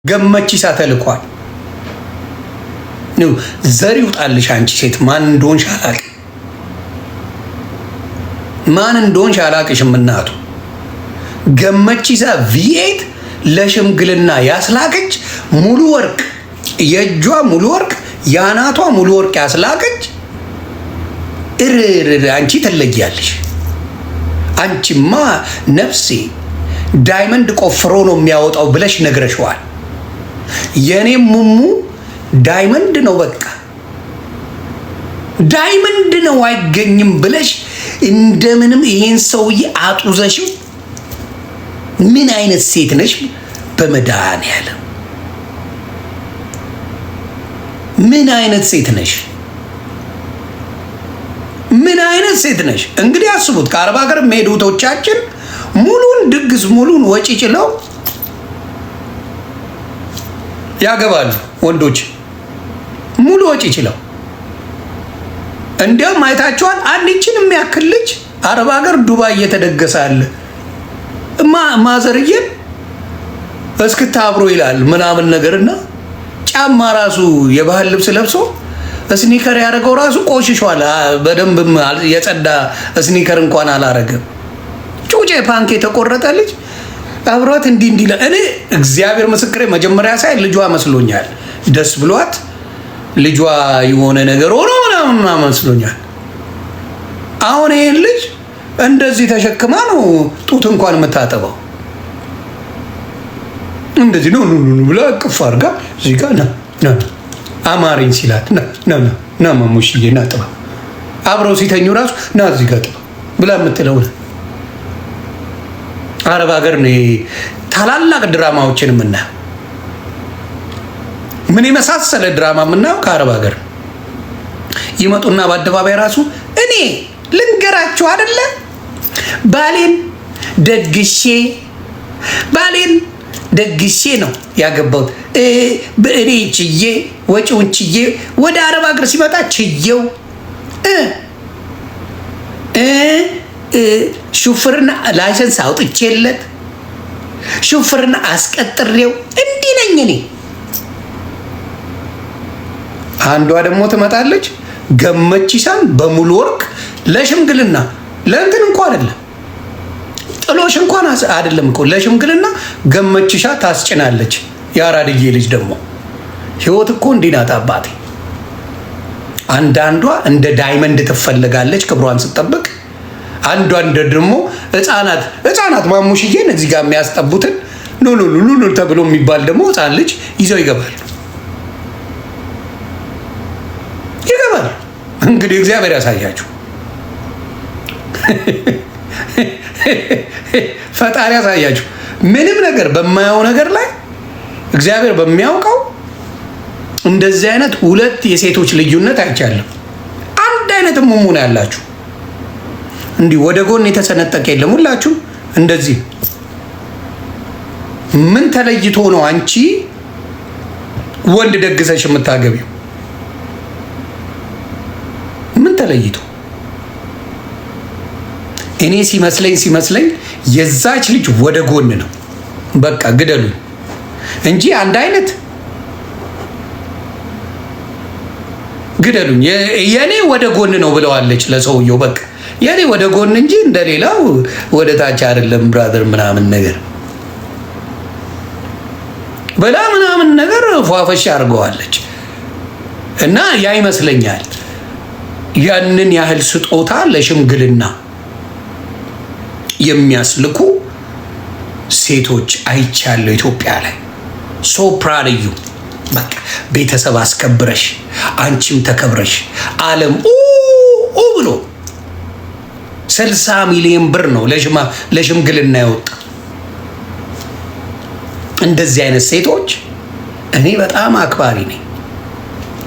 ገመቺሳ ተልኳል ነው ዘር ይውጣልሽ። አንቺ ሴት ማን እንደሆንሽ አላውቅም። ማን እንደሆንሽ አላውቅሽም። እናቱ ገመቺሳ ቪኤት ለሽምግልና ያስላከች ሙሉ ወርቅ፣ የእጇ ሙሉ ወርቅ፣ የአናቷ ሙሉ ወርቅ ያስላከች። አንቺ ትለጊያለሽ። አንቺማ ነፍሴ ዳይመንድ ቆፍሮ ነው የሚያወጣው ብለሽ ነግረሽዋል። የኔ ሙሙ ዳይመንድ ነው፣ በቃ ዳይመንድ ነው አይገኝም ብለሽ እንደምንም ይሄን ሰውዬ አጡዘሽው። ምን አይነት ሴት ነሽ? በመድኃኒዓለም ምን አይነት ሴት ነሽ? ምን አይነት ሴት ነሽ? እንግዲህ አስቡት። ከአረብ ሀገር ሜዶቶቻችን ሙሉን ድግስ ሙሉን ወጪ ችለው ያገባሉ። ወንዶች ሙሉ ወጪ ችለው እንዲያውም አይታችኋል። አንድችን የሚያክል ልጅ አረብ ሀገር ዱባይ እየተደገሰ አለ። ማዘርዬን እስክታ አብሮ ይላል ምናምን ነገርና ጫማ ራሱ የባህል ልብስ ለብሶ ስኒከር ያደረገው ራሱ ቆሽሿል። በደንብ የጸዳ ስኒከር እንኳን አላረገም። ጩጬ ፓንክ የተቆረጠ ልጅ አብሯት እንዲህ እኔ እግዚአብሔር ምስክሬ መጀመሪያ ሳይ ልጇ መስሎኛል። ደስ ብሏት ልጇ የሆነ ነገር ሆኖ ምናምን መስሎኛል። አሁን ይሄን ልጅ እንደዚህ ተሸክማ ነው ጡት እንኳን የምታጠበው። እንደዚህ ነው ብላ ቅፍ አድርጋ እዚህ ጋር ና አማረኝ ሲላት ና ማሙሽዬ ና ጥባ፣ አብረው ሲተኙ ራሱ ና እዚህ ጋር ጥባ ብላ የምትለው ነው። አረብ ሀገር ነው ታላላቅ ድራማዎችን የምናየው። ምን የመሳሰለ ድራማ የምናየው ከአረብ ሀገር ይመጡና በአደባባይ ራሱ እኔ ልንገራችሁ አይደለ ባሌን ደግሼ ነው ያገባሁት። እኔ ችዬ ወጪውን ችዬ ወደ አረብ ሀገር ሲመጣ ችዬው ሹፍርና ላይሰንስ አውጥቼለት ሹፍርና አስቀጥሬው እንዲህ ነኝ እኔ። አንዷ ደግሞ ትመጣለች ገመቺሳን በሙሉ ወርቅ ለሽምግልና ለእንትን እንኳን አይደለም ጥሎሽ እንኳን አይደለም እኮ ለሽምግልና ገመቺሳ ታስጭናለች። የአራድዬ ልጅ ደግሞ ህይወት እኮ እንዲህ ናት አባቴ። አንዳንዷ እንደ ዳይመንድ ትፈልጋለች ክብሯን ስትጠብቅ፣ አንዷ እንደ ደግሞ ህፃናት ማሙሽዬን እዚህ ጋር የሚያስጠቡትን ኑ ተብሎ የሚባል ደግሞ ህፃን ልጅ ይዘው ይገባል። እንግዲህ እግዚአብሔር ያሳያችሁ፣ ፈጣሪ ያሳያችሁ። ምንም ነገር በማያው ነገር ላይ እግዚአብሔር በሚያውቀው እንደዚህ አይነት ሁለት የሴቶች ልዩነት አይቻልም። አንድ አይነት ሙሙ ነው ያላችሁ። እንዲህ ወደ ጎን የተሰነጠቀ የለም። ሁላችሁ እንደዚህ ምን ተለይቶ ነው አንቺ ወንድ ደግሰሽ የምታገቢው? ምን ተለይቶ? እኔ ሲመስለኝ የዛች ልጅ ወደ ጎን ነው። በቃ ግደሉኝ እንጂ አንድ አይነት ግደሉኝ። የኔ ወደ ጎን ነው ብለዋለች ለሰውየው። በቃ የኔ ወደ ጎን እንጂ እንደሌላው ወደ ታች አይደለም ብራዘር ምናምን ነገር በላ ምናምን ነገር ፏፈሽ አድርገዋለች። እና ያ ይመስለኛል ያንን ያህል ስጦታ ለሽምግልና የሚያስልኩ ሴቶች አይቻለሁ ኢትዮጵያ ላይ። ሶ ፕራድ ዩ። በቃ ቤተሰብ አስከብረሽ አንቺም ተከብረሽ ዓለም ብሎ 60 ሚሊዮን ብር ነው ለሽምግልና ያወጣ። እንደዚህ አይነት ሴቶች እኔ በጣም አክባሪ ነኝ።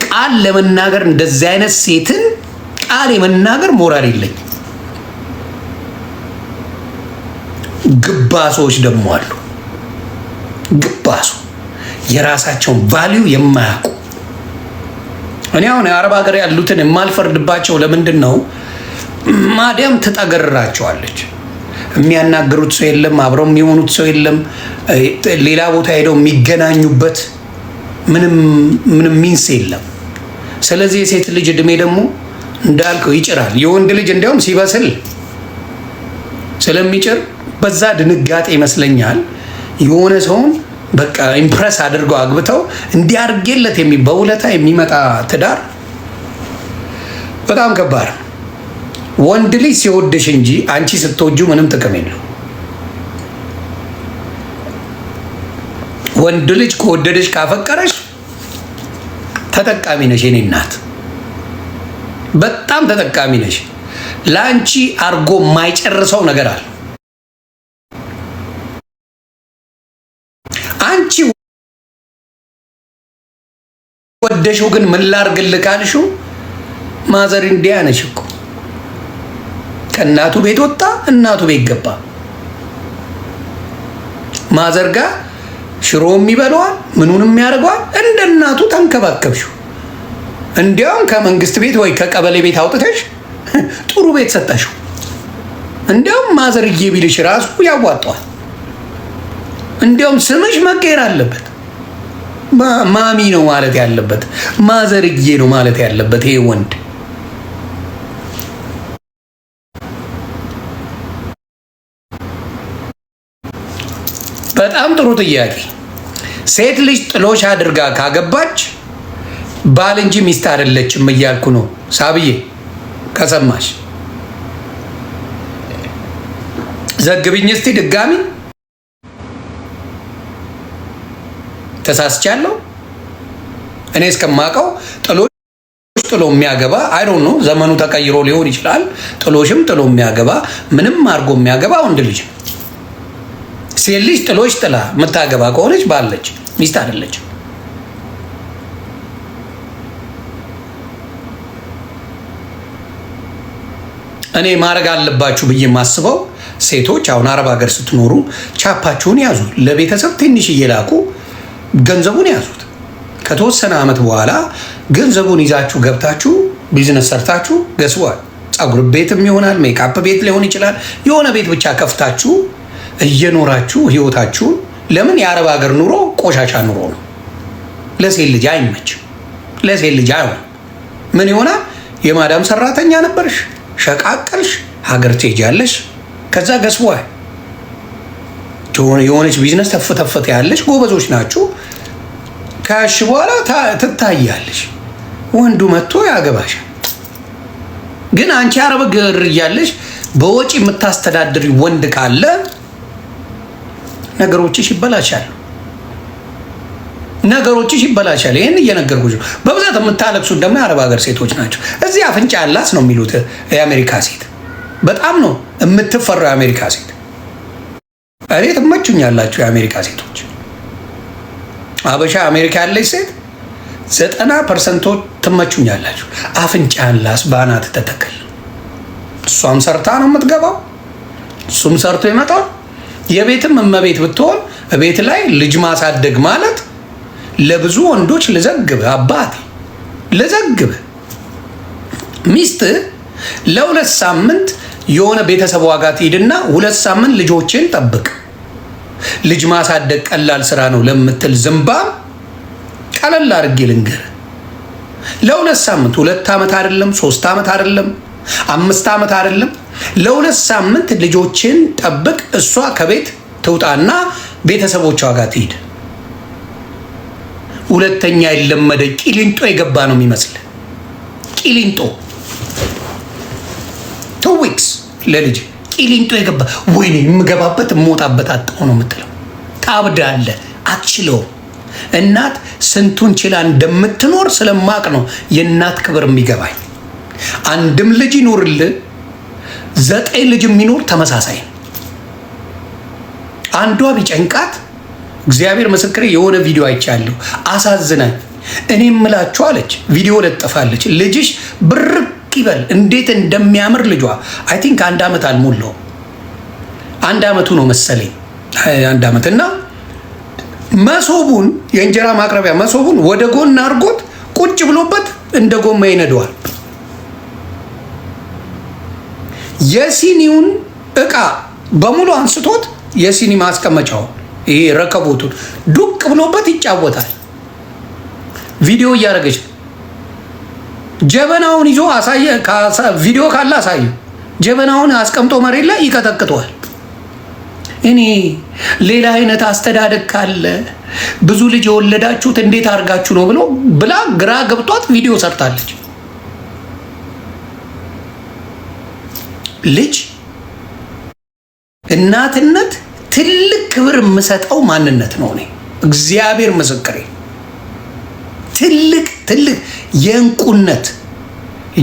ቃል ለመናገር እንደዚህ አይነት ሴትን ቃል የመናገር ሞራል የለኝ። ግባሶች ደግሞ አሉ። ግባሱ የራሳቸውን ቫልዩ የማያውቁ። እኔ አሁን የአረብ ሀገር ያሉትን የማልፈርድባቸው ለምንድን ነው? ማዲያም ትጠገርራቸዋለች። የሚያናግሩት ሰው የለም፣ አብረው የሚሆኑት ሰው የለም፣ ሌላ ቦታ ሄደው የሚገናኙበት ምንም ሚንስ የለም። ስለዚህ የሴት ልጅ እድሜ ደግሞ እንዳልከው ይጭራል። የወንድ ልጅ እንዲያውም ሲበስል ስለሚጭር በዛ ድንጋጤ ይመስለኛል የሆነ ሰውን በቃ ኢምፕረስ አድርገው አግብተው እንዲያርጌለት በውለታ የሚመጣ ትዳር በጣም ከባድ። ወንድ ልጅ ሲወድሽ እንጂ አንቺ ስትወጁ ምንም ጥቅም የለው። ወንድ ልጅ ከወደደሽ ካፈቀረሽ ተጠቃሚ ነሽ። የኔ እናት በጣም ተጠቃሚ ነሽ። ለአንቺ አርጎ የማይጨርሰው ነገር አለ። አንቺ ወደሽው ግን ምን ላርግልህ ካልሽው ማዘር እንዲያ ነሽ እኮ ከእናቱ ቤት ወጣ እናቱ ቤት ገባ። ማዘር ጋር ሽሮም ይበላዋል ምኑንም ያደርገዋል። እንደ እናቱ ተንከባከብሽው። እንዲያውም ከመንግስት ቤት ወይ ከቀበሌ ቤት አውጥተሽ ጥሩ ቤት ሰጠሽው። እንዲያውም ማዘርዬ ቢልሽ ራሱ ያዋጣዋል። እንዲያውም ስምሽ መቀየር አለበት። ማሚ ነው ማለት ያለበት፣ ማዘርዬ ነው ማለት ያለበት። ይሄ ወንድ በጣም ጥሩ ጥያቄ። ሴት ልጅ ጥሎሽ አድርጋ ካገባች ባል እንጂ ሚስት አይደለችም እያልኩ ነው። ሳብዬ ከሰማሽ ዘግብኝ እስቲ ድጋሚ። ተሳስቻለሁ? እኔ እስከማውቀው ጥሎሽ ጥሎ የሚያገባ አይ ዶንት ኖ፣ ዘመኑ ተቀይሮ ሊሆን ይችላል። ጥሎሽም ጥሎ የሚያገባ ምንም አድርጎ የሚያገባ ወንድ ልጅ። ሴት ልጅ ጥሎሽ ጥላ የምታገባ ከሆነች ባለች ሚስት አይደለችም። እኔ ማድረግ አለባችሁ ብዬ የማስበው ሴቶች አሁን አረብ ሀገር ስትኖሩ ቻፓችሁን ያዙ። ለቤተሰብ ትንሽ እየላኩ ገንዘቡን ያዙት። ከተወሰነ ዓመት በኋላ ገንዘቡን ይዛችሁ ገብታችሁ ቢዝነስ ሰርታችሁ ገስዋል። ፀጉር ቤትም ይሆናል፣ ሜካፕ ቤት ሊሆን ይችላል። የሆነ ቤት ብቻ ከፍታችሁ እየኖራችሁ ህይወታችሁን። ለምን የአረብ ሀገር ኑሮ ቆሻሻ ኑሮ ነው። ለሴት ልጅ አይመችም። ለሴት ልጅ አይሆን። ምን ይሆናል? የማዳም ሰራተኛ ነበርሽ፣ ሸቃቀልሽ፣ ሀገር ትሄጃለሽ። ከዛ ገስዋል የሆነች ቢዝነስ ተፈተፈተ ያለሽ ጎበዞች ናችሁ። ከሽ በኋላ ትታያለሽ። ወንዱ መጥቶ ያገባሻል። ግን አንቺ አረብ ሀገር እያለሽ በወጪ የምታስተዳድሪ ወንድ ካለ ነገሮችሽ ይበላሻል። ይህን እየነገርኩሽ። በብዛት የምታለቅሱት ደግሞ የአረብ ሀገር ሴቶች ናቸው። እዚህ አፍንጫ ያላት ነው የሚሉት የአሜሪካ ሴት። በጣም ነው የምትፈራው የአሜሪካ ሴት። እኔ ትመቹኛላችሁ የአሜሪካ ሴቶች። አበሻ አሜሪካ ያለች ሴት 90% ትመቹኛላችሁ። አፍንጫ ያላት ባናት ተተከል። እሷም ሰርታ ነው የምትገባው፣ እሱም ሰርቶ ይመጣል። የቤትም እመቤት ብትሆን ቤት ላይ ልጅ ማሳደግ ማለት ለብዙ ወንዶች ልዘግብ አባቴ ልዘግብ። ሚስት ለ2 ሳምንት የሆነ ቤተሰብ ዋጋ ትሄድና 2 ሳምንት ልጆችን ጠብቅ። ልጅ ማሳደግ ቀላል ስራ ነው ለምትል ዝምባም ቀለል አድርጌ ልንገር። ለ2 ሳምንት 2 ዓመት አይደለም 3 ዓመት አይደለም 5 ዓመት አይደለም፣ ለ2 ሳምንት ልጆችን ጠብቅ። እሷ ከቤት ትውጣና ቤተሰቦቿ ጋር ትሄድ። ሁለተኛ የለመደ ቂሊንጦ የገባ ነው የሚመስል ቂሊንጦ 2 ዊክስ ለልጅ ቂሊንጦ የገባ ወይኔ የምገባበት የምወጣበት አጣሁ ነው የምትለው። ታብዳለህ፣ አትችለውም። እናት ስንቱን ችላ እንደምትኖር ስለማቅ ነው የእናት ክብር የሚገባኝ። አንድም ልጅ ይኖርልህ 9 ልጅ የሚኖር ተመሳሳይ ነው። አንዷ ቢጨንቃት እግዚአብሔር ምስክሬ የሆነ ቪዲዮ አይቻለሁ፣ አሳዝናኝ። እኔ እምላችሁ አለች፣ ቪዲዮ ለጥፋለች። ልጅሽ ብርቅ ይበል እንዴት እንደሚያምር ልጇ አይ ቲንክ 1 ዓመት አልሞላው፣ 1 ዓመቱ ነው መሰለኝ 1 ዓመት። እና መሶቡን የእንጀራ ማቅረቢያ መሶቡን ወደ ጎን አድርጎት ቁጭ ብሎበት እንደ ጎማ ይነደዋል። የሲኒውን እቃ በሙሉ አንስቶት የሲኒ ማስቀመጫው ይሄ ረከቦቱን ዱቅ ብሎበት ይጫወታል። ቪዲዮ እያደረገች ጀበናውን ይዞ አሳየ። ቪዲዮ ካለ አሳየ። ጀበናውን አስቀምጦ መሬት ላይ ይቀጠቅጠዋል። እኔ ሌላ አይነት አስተዳደግ ካለ ብዙ ልጅ የወለዳችሁት እንዴት አድርጋችሁ ነው ብላ ግራ ገብቷት ቪዲዮ ሰርታለች። ልጅ እናትነት ትልቅ ክብር የምሰጠው ማንነት ነው። እኔ እግዚአብሔር ምስክሬ ትልቅ የእንቁነት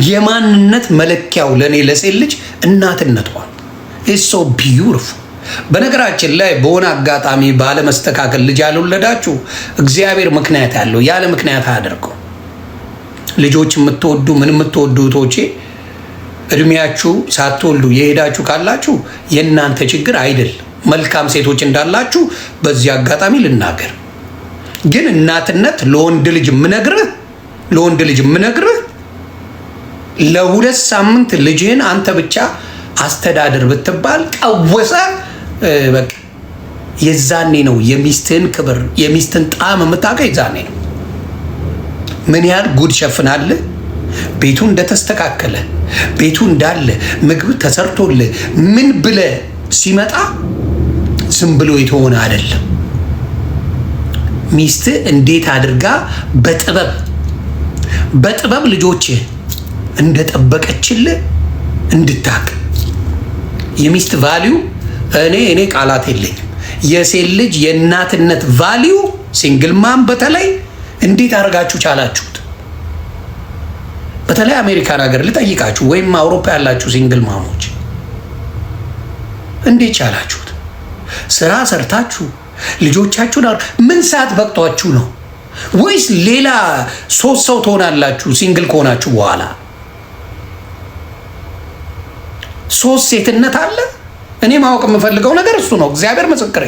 የማንነት መለኪያው ለእኔ ለሴት ልጅ እናትነቷ ኢትስ ሶ ቢዩቲፉል። በነገራችን ላይ በሆነ አጋጣሚ ባለመስተካከል ልጅ ያልወለዳችሁ እግዚአብሔር ምክንያት ያለው ያለ ምክንያት አያደርገው። ልጆች የምትወዱ ምን የምትወዱ እህቶቼ እድሜያችሁ ሳትወልዱ የሄዳችሁ ካላችሁ የእናንተ ችግር አይደለም። መልካም ሴቶች እንዳላችሁ በዚህ አጋጣሚ ልናገር። ግን እናትነት ለወንድ ልጅ የምነግርህ ለ2 ሳምንት ልጅህን አንተ ብቻ አስተዳደር ብትባል ቀወሰ በቃ የዛኔ ነው የሚስትህን ክብር የሚስትን ጣዕም የምታውቀው የዛኔ ነው። ምን ያህል ጉድ ሸፍናለህ ቤቱ እንደተስተካከለ ቤቱ እንዳለ ምግብ ተሰርቶልህ ምን ብለህ ሲመጣ ዝም ብሎ የተሆነ አይደለም። ሚስት እንዴት አድርጋ በጥበብ ልጆችህ እንደጠበቀችልህ እንድታቅ የሚስት ቫሊዩ እኔ ቃላት የለኝም። የሴት ልጅ የእናትነት ቫሊዩ ሲንግል ማም በተለይ እንዴት አድርጋችሁ ቻላችሁት? በተለይ አሜሪካን ሀገር ልጠይቃችሁ ወይም አውሮፓ ያላችሁ ሲንግል ማሞች እንዴት ቻላችሁት? ስራ ሰርታችሁ ልጆቻችሁን ምን ሰዓት በቅቷችሁ ነው? ወይስ ሌላ 3 ሰው ትሆናላችሁ? ሲንግል ከሆናችሁ በኋላ 3 ሴትነት አለ። እኔ ማወቅ የምፈልገው ነገር እሱ ነው። እግዚአብሔር ምስክሬ።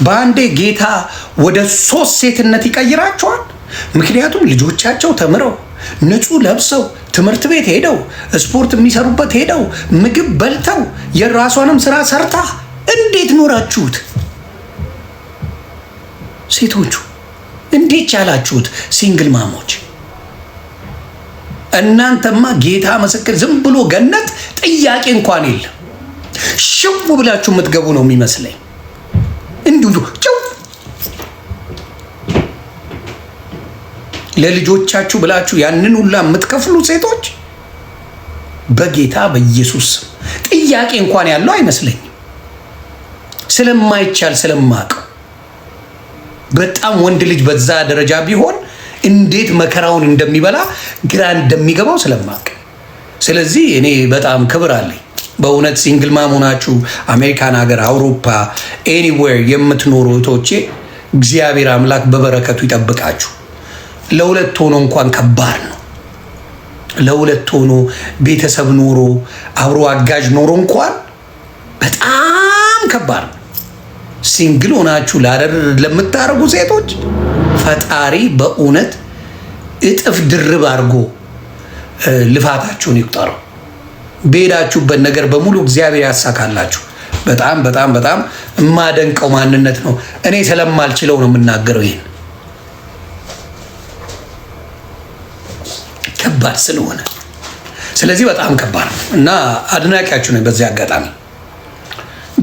በአንዴ ጌታ ወደ 3 ሴትነት ይቀይራቸዋል። ምክንያቱም ልጆቻቸው ተምረው ንጹህ ለብሰው ትምህርት ቤት ሄደው ስፖርት የሚሰሩበት ሄደው ምግብ በልተው የራሷንም ስራ ሰርታ እንዴት ኖራችሁት? ሴቶቹ እንዴት ቻላችሁት? ሲንግል ማሞች እናንተማ ጌታ ምስክር ዝም ብሎ ገነት ጥያቄ እንኳን የለም። ሽው ብላችሁ የምትገቡ ነው የሚመስለኝ። እንዲሁ ጭው ለልጆቻችሁ ብላችሁ ያንን ሁላ የምትከፍሉ ሴቶች በጌታ በኢየሱስ ጥያቄ እንኳን ያለው አይመስለኝም። ስለማይቻል ስለማቀው በጣም ወንድ ልጅ በዛ ደረጃ ቢሆን እንዴት መከራውን እንደሚበላ ግራ እንደሚገባው ስለማቅ፣ ስለዚህ እኔ በጣም ክብር አለኝ በእውነት ሲንግል ማም ሆናችሁ አሜሪካን ሀገር፣ አውሮፓ፣ ኤኒዌር የምትኖሩ እህቶቼ እግዚአብሔር አምላክ በበረከቱ ይጠብቃችሁ። ለሁለት ሆኖ እንኳን ከባድ ነው። ለሁለት ሆኖ ቤተሰብ ኖሮ አብሮ አጋዥ ኖሮ እንኳን በጣም ከባድ ነው። ሲንግል ሆናችሁ ለምታደርጉ ሴቶች ፈጣሪ በእውነት እጥፍ ድርብ አድርጎ ልፋታችሁን ይቁጠረው። በሄዳችሁበት ነገር በሙሉ እግዚአብሔር ያሳካላችሁ። በጣም በጣም በጣም የማደንቀው ማንነት ነው። እኔ ስለማልችለው ነው የምናገረው። ይሄን ከባድ ስለሆነ ስለዚህ በጣም ከባድ ነው እና አድናቂያችሁ ነኝ በዚህ አጋጣሚ።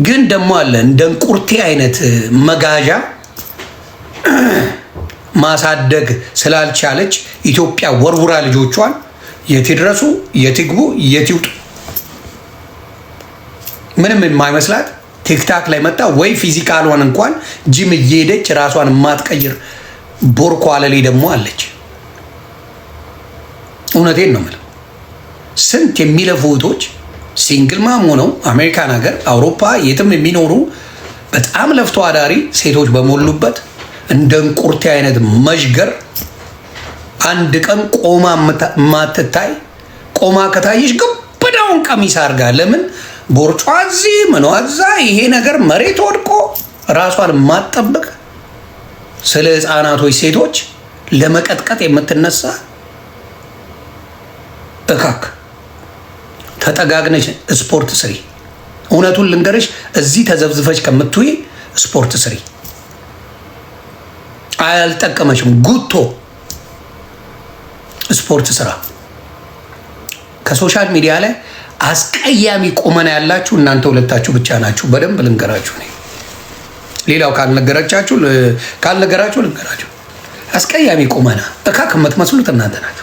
ግን ደግሞ አለ እንደ እንቁርቴ አይነት መጋዣ ማሳደግ ስላልቻለች ኢትዮጵያ ወርውራ ልጆቿን የት ይድረሱ፣ የት ይግቡ፣ የት ይውጡ ምንም የማይመስላት ቲክታክ ላይ መጣ ወይ ፊዚካሏን እንኳን ጂም እየሄደች ራሷን የማትቀይር ቦርኮ አለሌ ደግሞ አለች። እውነቴን ነው የምልህ። ስንት የሚለፉ እህቶች ሲንግል ማም ሆነው አሜሪካን ሀገር፣ አውሮፓ የትም የሚኖሩ በጣም ለፍቶ አዳሪ ሴቶች በሞሉበት እንደ እንቁርቴ አይነት መዥገር አንድ ቀን ቆማ ማትታይ ቆማ ከታየሽ ግብዳውን ቀሚስ አድርጋ ለምን ቦርጯ እዚህ ምኗ እዛ ይሄ ነገር መሬት ወድቆ ራሷን ማጠብቅ ስለ ህፃናቶች ሴቶች ለመቀጥቀጥ የምትነሳ እካክ ተጠጋግነሽ ስፖርት ስሪ። እውነቱን ልንገርሽ፣ እዚህ ተዘብዝፈሽ ከምትውይ ስፖርት ስሪ። አያልጠቀመሽም። ጉቶ ስፖርት ስራ። ከሶሻል ሚዲያ ላይ አስቀያሚ ቁመና ያላችሁ እናንተ ሁለታችሁ ብቻ ናችሁ። በደንብ ልንገራችሁ። ሌላው ካልነገራችሁ ልንገራችሁ። አስቀያሚ ቁመና እካክ የምትመስሉት እናንተ ናችሁ።